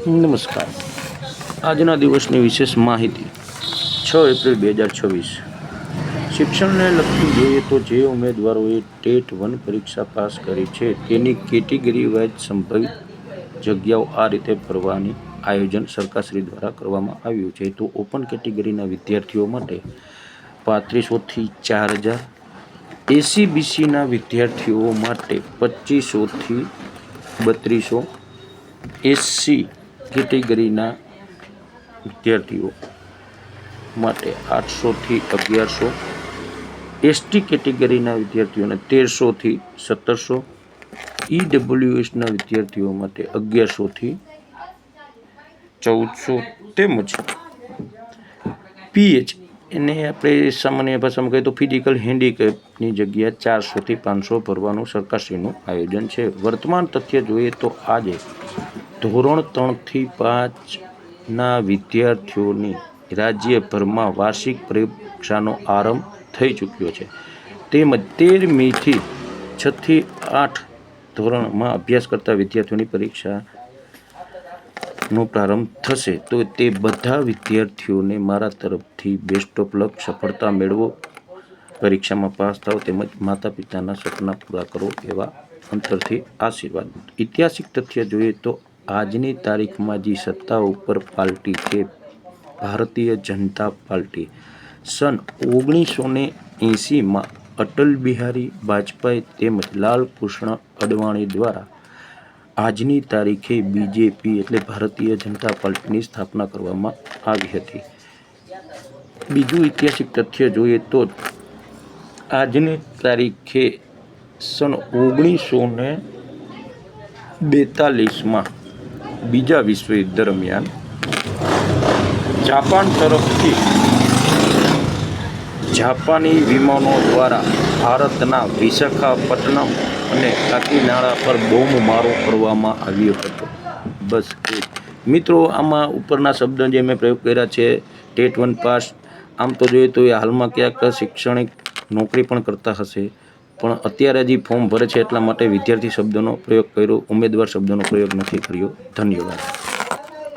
નમસ્કાર. આજના દિવસની વિશેષ માહિતી 6 એપ્રિલ 2026. શિક્ષણને લગતું જોઈએ તો જે ઉમેદવારોએ ટેટ 1 પરીક્ષા પાસ કરી છે તેની કેટેગરી વાઇઝ સંભવિત જગ્યાઓ આ રીતે ભરવાની આયોજન સરકારશ્રી દ્વારા કરવામાં આવ્યું છે. તો ઓપન કેટેગરીના વિદ્યાર્થીઓ માટે 3500થી 4000, એસસી/બીસીના વિદ્યાર્થીઓ માટે 2500થી 3200, એસસી કેટેગરીના વિદ્યાર્થીઓ માટે 800થી 1100, એસટી કેટેગરીના વિદ્યાર્થીઓને 1300થી 1700, ઈડબ્લ્યુએસના વિદ્યાર્થીઓ માટે 1100થી 1400 તેમજ પીએચ એને આપણે સામાન્ય ભાષામાં કહીએ તો ફિઝિકલ હેન્ડીકેપની જગ્યા 400થી 500 ભરવાનું સરકારશ્રીનું આયોજન છે. વર્તમાન તથ્ય જોઈએ તો આજે ધોરણ 3થી 5ના વિદ્યાર્થીઓની રાજ્યભરમાં વાર્ષિક પરીક્ષાનો આરંભ થઈ ચૂક્યો છે. તેમજ 13 મેથી 6થી 8 ધોરણમાં અભ્યાસ કરતા વિદ્યાર્થીઓની પરીક્ષાનો પ્રારંભ થશે. તો તે બધા વિદ્યાર્થીઓને મારા તરફથી બેસ્ટ ઓફ લક, સફળતા મેળવો, પરીક્ષામાં પાસ થાવ તેમજ માતા પિતાના સપના પૂરા કરો એવા અંતરથી આશીર્વાદ. ઐતિહાસિક તથ્ય જોઈએ તો આજની તારીખમાં જે સત્તા ઉપર પાર્ટી છે ભારતીય જનતા પાર્ટી, સન 1980માં અટલ બિહારી વાજપેયી તેમજ લાલકૃષ્ણ અડવાણી દ્વારા આજની તારીખે બીજેપી એટલે ભારતીય જનતા પાર્ટીની સ્થાપના કરવામાં આવી હતી. બીજું ઐતિહાસિક તથ્ય જોઈએ તો આજની તારીખે સન 1942માં બીજા વિશ્વયુદ્ધ દરમિયાન જાપાન તરફથી જાપાની વિમાનો દ્વારા ભારતના વિશાખાપટ્ટનમ અને કાકીનાડા પર બોમ્બમારો કરવામાં આવ્યો હતો. બસ મિત્રો, આમાં ઉપરના શબ્દ જે મેં પ્રયોગ કર્યા છે ટેટ 1 પાસ, આમ તો જોઈએ તો એ હાલમાં ક્યાંક શૈક્ષણિક નોકરી પણ કરતા હશે, પણ અત્યારે હજી ફોર્મ ભરે છે એટલા માટે વિદ્યાર્થી શબ્દનો પ્રયોગ કર્યો, ઉમેદવાર શબ્દનો પ્રયોગ નથી કર્યો. ધન્યવાદ.